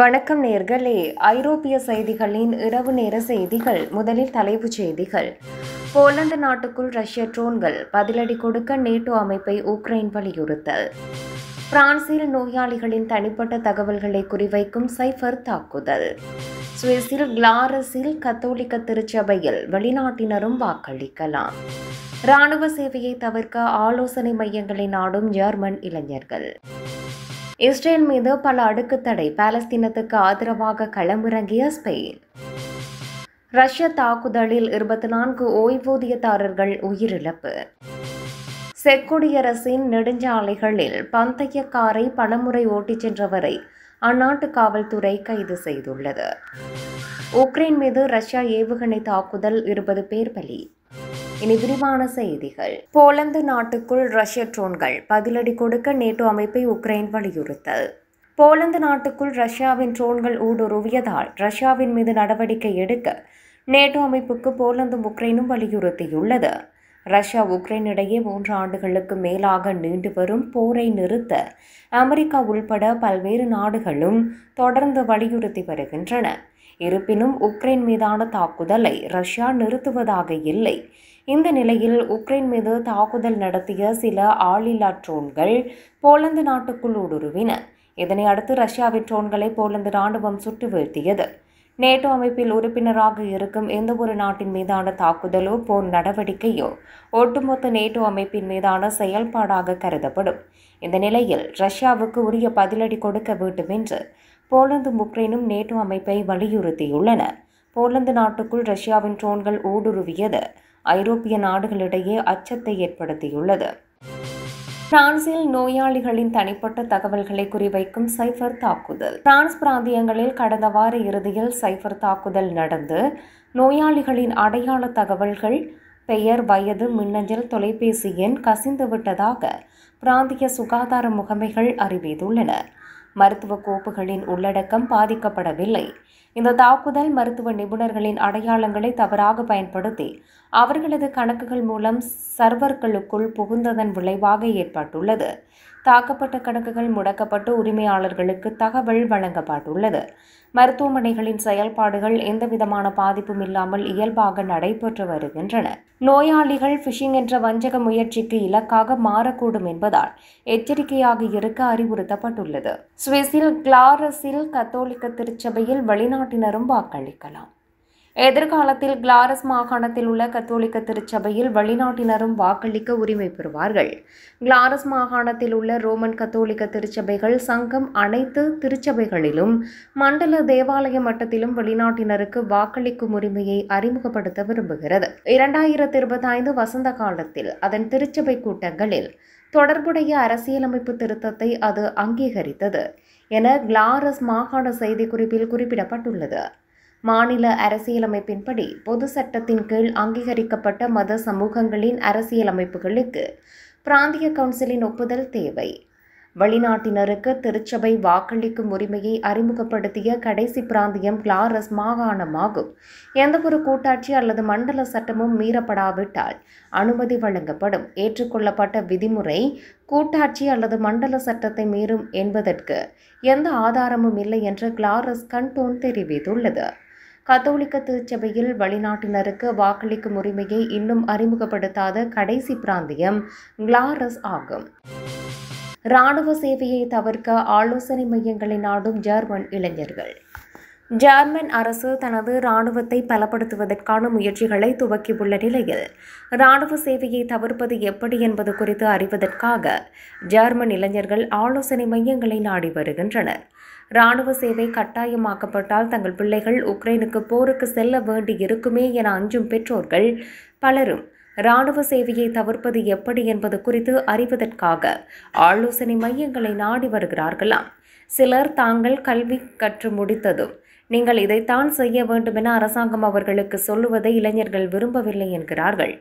வணக்கம் நேயர்களே. ஐரோப்பிய செய்திகளின் இரவு நேர செய்திகள். முதலில் தலைப்புச் செய்திகள். போலந்து நாட்டுக்குள் ரஷ்ய ட்ரோன்கள், பதிலடி கொடுக்க நேட்டோ அமைப்பை உக்ரைன் வலியுறுத்தல். பிரான்சில் நோயாளிகளின் தனிப்பட்ட தகவல்களை குறிவைக்கும் சைபர் தாக்குதல். சுவிஸில் கிளாரஸில் கத்தோலிக்க திருச்சபையில் வெளிநாட்டினரும் வாக்களிக்கலாம். இராணுவ சேவையை தவிர்க்க ஆலோசனை மையங்களை நாடும் ஜெர்மன் இளைஞர்கள். இஸ்ரேல் மீது பல அடுக்கு தடை, பாலஸ்தீனத்துக்கு ஆதரவாக களமிறங்கிய ஸ்பெயின். ரஷ்ய தாக்குதலில் 24 ஓய்வூதியதாரர்கள் உயிரிழப்பு. செக் குடியரசின் நெடுஞ்சாலைகளில் பந்தய காரை பலமுறை ஓட்டிச் சென்றவரை அந்நாட்டு காவல்துறை கைது செய்துள்ளது. உக்ரைன் மீது ரஷ்யா ஏவுகணை தாக்குதல், 20 பேர் பலி. இனி விரிவான செய்திகள். போலந்து நாட்டுக்குள் ரஷ்ய ட்ரோன்கள், பதிலடி கொடுக்க நேட்டோ அமைப்பை உக்ரைன் வலியுறுத்தல். போலந்து நாட்டுக்குள் ரஷ்யாவின் ட்ரோன்கள் ஊடுருவியதால் ரஷ்யாவின் மீது நடவடிக்கை எடுக்க நேட்டோ அமைப்புக்கு போலந்தும் உக்ரைனும் வலியுறுத்தியுள்ளது. ரஷ்யா உக்ரைன் இடையே 3 ஆண்டுகளுக்கு மேலாக நீண்டு வரும் போரை நிறுத்த அமெரிக்கா உள்பட பல்வேறு நாடுகளும் தொடர்ந்து வலியுறுத்தி வருகின்றன. இருப்பினும் உக்ரைன் மீதான தாக்குதலை ரஷ்யா நிறுத்துவதாக இல்லை. இந்த நிலையில் உக்ரைன் மீது தாக்குதல் நடத்திய சில ஆளில்லா ட்ரோன்கள் போலந்து நாட்டுக்குள் ஊடுருவின. இதனை அடுத்து ரஷ்யாவின் ட்ரோன்களை போலந்து ராணுவம் சுட்டு வீழ்த்தியது. நேட்டோ அமைப்பில் உறுப்பினராக இருக்கும் எந்தவொரு நாட்டின் மீதான தாக்குதலோ போர் நடவடிக்கையோ ஒட்டுமொத்த நேட்டோ அமைப்பின் மீதான செயல்பாடாக கருதப்படும். இந்த நிலையில் ரஷ்யாவுக்கு உரிய பதிலடி கொடுக்க வேண்டும் என்று போலந்தும் உக்ரைனும் நேட்டோ அமைப்பை வலியுறுத்தியுள்ளன. போலந்து நாட்டுக்குள் ரஷ்யாவின் ட்ரோன்கள் ஊடுருவியது ஐரோப்பிய நாடுகளிடையே அச்சத்தை ஏற்படுத்தியுள்ளது. பிரான்சில் நோயாளிகளின் தனிப்பட்ட தகவல்களை குறிவைக்கும் சைபர் தாக்குதல். பிரான்ஸ் பிராந்தியங்களில் கடந்த வார இறுதியில் சைபர் தாக்குதல் நடந்து நோயாளிகளின் அடையாள தகவல்கள், பெயர், வயது, மின்னஞ்சல், தொலைபேசி எண் கசிந்துவிட்டதாக பிராந்திய சுகாதார முகமைகள் அறிவித்துள்ளன. மருத்துவ கோப்புகளின் உள்ளடக்கம் பாதிக்கப்படவில்லை. இந்த தாக்குதல் மருத்துவ நிபுணர்களின் அடையாளங்களை தவறாக பயன்படுத்தி அவர்களது கணக்குகள் மூலம் சர்வர்களுக்குள் புகுந்ததன் விளைவாக ஏற்பட்டுள்ளது. தாக்கப்பட்ட கணக்குகள் முடக்கப்பட்டு உரிமையாளர்களுக்கு தகவல் வழங்கப்பட்டுள்ளது. மருத்துவமனைகளின் செயல்பாடுகள் எந்தவிதமான பாதிப்பும் இல்லாமல் இயல்பாக நடைபெற்று வருகின்றன. நோயாளிகள் ஃபிஷிங் என்ற வஞ்சக முயற்சிக்கு இலக்காக மாறக்கூடும் என்பதால் எச்சரிக்கையாக இருக்க அறிவுறுத்தப்பட்டுள்ளது. சுவிஸில் கிளாரஸில் கத்தோலிக்க திருச்சபையில் வெளிநாட்டினரும் வாக்களிக்கலாம். எதிர்காலத்தில் கிளாரஸ் மாகாணத்தில் உள்ள கத்தோலிக்க திருச்சபையில் வெளிநாட்டினரும் வாக்களிக்க உரிமை பெறுவார்கள். கிளாரஸ் மாகாணத்தில் உள்ள ரோமன் கத்தோலிக்க திருச்சபைகள் சங்கம் அனைத்து திருச்சபைகளிலும் மண்டல தேவாலய மட்டத்திலும் வெளிநாட்டினருக்கு வாக்களிக்கும் உரிமையை அறிமுகப்படுத்த விரும்புகிறது. 2025 வசந்த காலத்தில் அதன் திருச்சபை கூட்டங்களில் தொடர்புடைய அரசியலமைப்பு திருத்தத்தை அது அங்கீகரித்தது என கிளாரஸ் மாகாண செய்திக்குறிப்பில் குறிப்பிடப்பட்டுள்ளது. மாநில அரசியலமைப்பின்படி பொது சட்டத்தின் கீழ் அங்கீகரிக்கப்பட்ட மத சமூகங்களின் அரசியலமைப்புகளுக்கு பிராந்திய கவுன்சிலின் ஒப்புதல் தேவை. வெளிநாட்டினருக்கு திருச்சபை வாக்களிக்கும் உரிமையை அறிமுகப்படுத்திய கடைசி பிராந்தியம் கிளாரஸ் மாகாணமாகும். எந்தவொரு கூட்டாட்சி அல்லது மண்டல சட்டமும் மீறப்படாவிட்டால் அனுமதி வழங்கப்படும். ஏற்றுக்கொள்ளப்பட்ட விதிமுறை கூட்டாட்சி அல்லது மண்டல சட்டத்தை மீறும் என்பதற்கு எந்த ஆதாரமும் இல்லை என்று கிளாரஸ் கண்டோன் தெரிவித்துள்ளது. கத்தோலிக்க திருச்சபையில் வெளிநாட்டினருக்கு வாக்களிக்கும் உரிமையை இன்னும் அறிமுகப்படுத்தாத கடைசி பிராந்தியம் கிளாரஸ் ஆகும். இராணுவ சேவையை தவிர்க்க ஆலோசனை மையங்களை நாடும் ஜெர்மன் இளைஞர்கள். ஜெர்மன் அரசு தனது இராணுவத்தை பலப்படுத்துவதற்கான முயற்சிகளை துவக்கியுள்ள நிலையில் இராணுவ சேவையை தவிர்ப்பது எப்படி என்பது குறித்து அறிவதற்காக ஜெர்மன் இளைஞர்கள் ஆலோசனை மையங்களை நாடி வருகின்றனர். இராணுவ சேவை கட்டாயமாக்கப்பட்டால் தங்கள் பிள்ளைகள் உக்ரைனுக்கு போருக்கு செல்ல வேண்டி இருக்குமே என அஞ்சும் பெற்றோர்கள் பலரும் இராணுவ சேவையை தவிர்ப்பது எப்படி என்பது குறித்து அறிவதற்காக ஆலோசனை மையங்களை நாடி வருகிறார்களாம். சிலர் தாங்கள் கல்வி கற்று முடித்ததும் நீங்கள் இதைத்தான் செய்ய வேண்டும் என அரசாங்கம் அவர்களுக்கு சொல்லுவதை இளைஞர்கள் விரும்பவில்லை என்கிறார்கள்.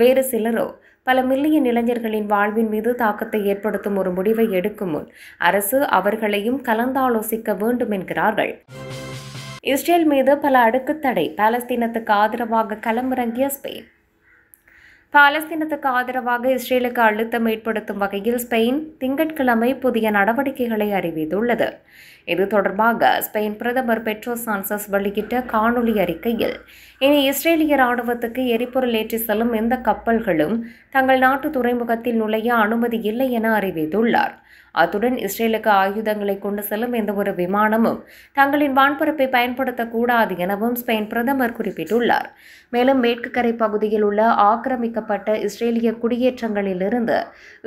வேறு சிலரோ பல மில்லியன் இளைஞர்களின் வாழ்வின் மீது தாக்கத்தை ஏற்படுத்தும் ஒரு முடிவை எடுக்கும் முன் அரசு அவர்களையும் கலந்தாலோசிக்க வேண்டும் என்கிறார்கள். இஸ்ரேல் மீது பல அடுக்கு தடை, பாலஸ்தீனத்துக்கு ஆதரவாக களமிறங்கிய ஸ்பெயின். பாலஸ்தீனத்துக்கு ஆதரவாக இஸ்ரேலுக்கு அழுத்தம் ஏற்படுத்தும் வகையில் ஸ்பெயின் திங்கட்கிழமை புதிய நடவடிக்கைகளை அறிவித்துள்ளது. இது தொடர்பாக ஸ்பெயின் பிரதமர் பெட்ரோ சான்சஸ் வெளியிட்ட காணொலி அறிக்கையில், இனி இஸ்ரேலிய ராணுவத்துக்கு எரிபொருள் ஏற்றி செல்லும் எந்த கப்பல்களும் தங்கள் நாட்டு துறைமுகத்தில் நுழைய அனுமதி இல்லை என அறிவித்துள்ளார். அத்துடன் இஸ்ரேலுக்கு ஆயுதங்களை கொண்டு செல்லும் எந்தவொரு விமானமும் தங்களின் வான்பரப்பை பயன்படுத்தக்கூடாது எனவும் ஸ்பெயின் பிரதமர் குறிப்பிட்டுள்ளார். மேலும் மேற்கு கரை பகுதியில் உள்ள ஆக்கிரமிக்கப்பட்ட இஸ்ரேலிய குடியேற்றங்களிலிருந்து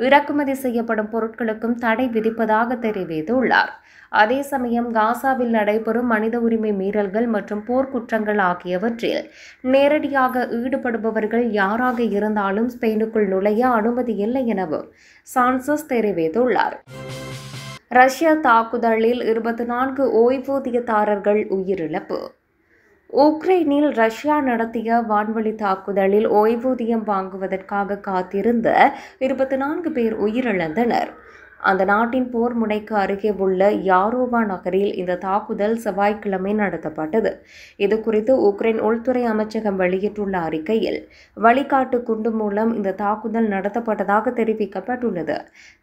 இறக்குமதி செய்யப்படும் பொருட்களுக்கும் தடை விதிப்பதாக தெரிவித்துள்ளார். அதே சமயம் காசாவில் நடைபெறும் மனித உரிமை மீறல்கள் மற்றும் போர்க்குற்றங்கள் ஆகியவற்றில் நேரடியாக ஈடுபடுபவர்கள் யாராக இருந்தாலும் ஸ்பெயினுக்குள் நுழைய அனுமதி இல்லை எனவும் சான்சஸ் தெரிவித்துள்ளார். ரஷ்ய தாக்குதலில் 24 ஓய்வூதியதாரர்கள் உயிரிழப்பு. உக்ரைனில் ரஷ்யா நடத்திய வான்வழி தாக்குதலில் ஓய்வூதியம் வாங்குவதற்காக காத்திருந்த 24 பேர் உயிரிழந்தனர். அந்த நாட்டின் போர் முனைக்கு அருகே உள்ள யாரோவா நகரில் இந்த தாக்குதல் செவ்வாய்க்கிழமை நடத்தப்பட்டது. இதுகுறித்து உக்ரைன் உள்துறை அமைச்சகம் வெளியிட்டுள்ள அறிக்கையில், வழிகாட்டு குண்டு மூலம் இந்த தாக்குதல் நடத்தப்பட்டதாக தெரிவிக்கப்பட்டுள்ளது.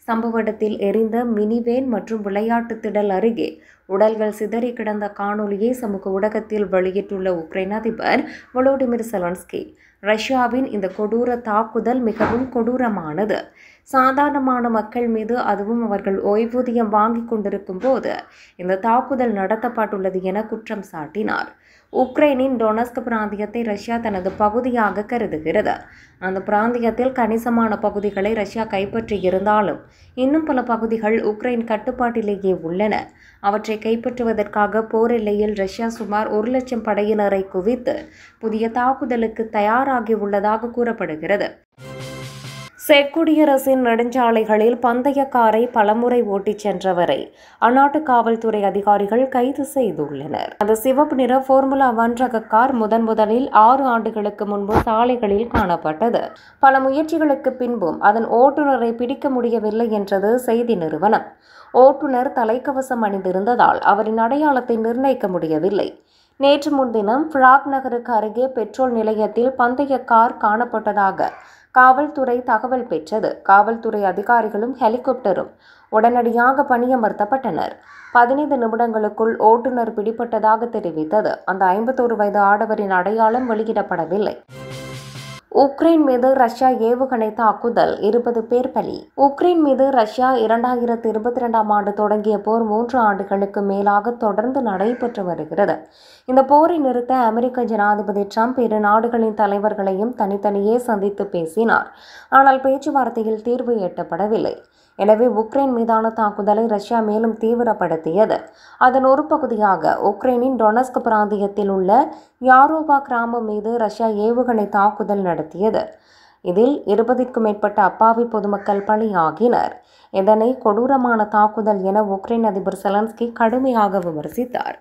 சம்பவ இடத்தில் எரிந்த மினிவேன் மற்றும் விளையாட்டு திடல் அருகே உடல்கள் சிதறி கிடந்த காணொலியை சமூக ஊடகத்தில் வெளியிட்டுள்ள உக்ரைன் அதிபர் வோலோடிமிர் செலன்ஸ்கி, ரஷ்யாவின் இந்த கொடூர தாக்குதல் மிகவும் கொடூரமானது. சாதாரணமான மக்கள் மீது, அதுவும் அவர்கள் ஓய்வூதியம் வாங்கிக் கொண்டிருக்கும் போது இந்த தாக்குதல் நடத்தப்பட்டுள்ளது என குற்றம் சாட்டினார். உக்ரைனின் டொனஸ்க் பிராந்தியத்தை ரஷ்யா தனது பகுதியாக கருதுகிறது. அந்த பிராந்தியத்தில் கணிசமான பகுதிகளை ரஷ்யா கைப்பற்றியிருந்தாலும் இன்னும் பல பகுதிகள் உக்ரைன் கட்டுப்பாட்டிலேயே உள்ளன. அவற்றை கைப்பற்றுவதற்காக போர் எல்லையில் ரஷ்யா சுமார் 1,00,000 படையினரை குவித்து புதிய தாக்குதலுக்கு தயாராகியுள்ளதாக கூறப்படுகிறது. செக் குடியரசின் நெடுஞ்சாலைகளில் பந்தய காரை பலமுறை ஓட்டிச் சென்றவரை அந்நாட்டு காவல்துறை அதிகாரிகள் கைது செய்துள்ளனர். அந்த சிவப்பு நிற ஃபார்முலா 1 ரக கார் முதலில் 6 ஆண்டுகளுக்கு முன்பு சாலைகளில் காணப்பட்டது. பல முயற்சிகளுக்கு பின்பும் அதன் ஓட்டுநரை பிடிக்க முடியவில்லை என்றது செய்தி நிறுவனம். ஓட்டுநர் தலைக்கவசம் அணிந்திருந்ததால் அவரின் அடையாளத்தை நிர்ணயிக்க முடியவில்லை. நேற்று முன்தினம் பிராக் நகருக்கு அருகே பெட்ரோல் நிலையத்தில் பந்தய கார் காணப்பட்டதாக காவல்துறை தகவல் பெற்றது. காவல்துறை அதிகாரிகளும் ஹெலிகாப்டரும் உடனடியாக பணியமர்த்தப்பட்டனர். 15 நிமிடங்களுக்குள் ஓட்டுநர் பிடிபட்டதாக தெரிவித்தது. அந்த 51 வயது ஆடவரின் அடையாளம் வெளியிடப்படவில்லை. உக்ரைன் மீது ரஷ்யா ஏவுகணை தாக்குதல், 20 பேர் பலி. உக்ரைன் மீது ரஷ்யா 2022ஆம் ஆண்டு தொடங்கிய போர் 3 ஆண்டுகளுக்கு மேலாக தொடர்ந்து நடைபெற்று வருகிறது. இந்த போரை நிறுத்த அமெரிக்க ஜனாதிபதி ட்ரம்ப் இரு நாடுகளின் தலைவர்களையும் தனித்தனியே சந்தித்து பேசினார். ஆனால் பேச்சுவார்த்தையில் தீர்வு எட்டப்படவில்லை. எனவே உக்ரைன் மீதான தாக்குதலை ரஷ்யா மேலும் தீவிரப்படுத்தியது. அதன் ஒரு பகுதியாக உக்ரைனின் டொனஸ்க் பிராந்தியத்தில் உள்ள யாரோவா கிராமம் மீது ரஷ்யா ஏவுகணை தாக்குதல் நடத்தியது. இதில் 20க்கும் மேற்பட்ட அப்பாவி பொதுமக்கள் பலியாகினர். இதனை கொடூரமான தாக்குதல் என உக்ரைன் அதிபர் செலன்ஸ்கி கடுமையாக விமர்சித்தார்.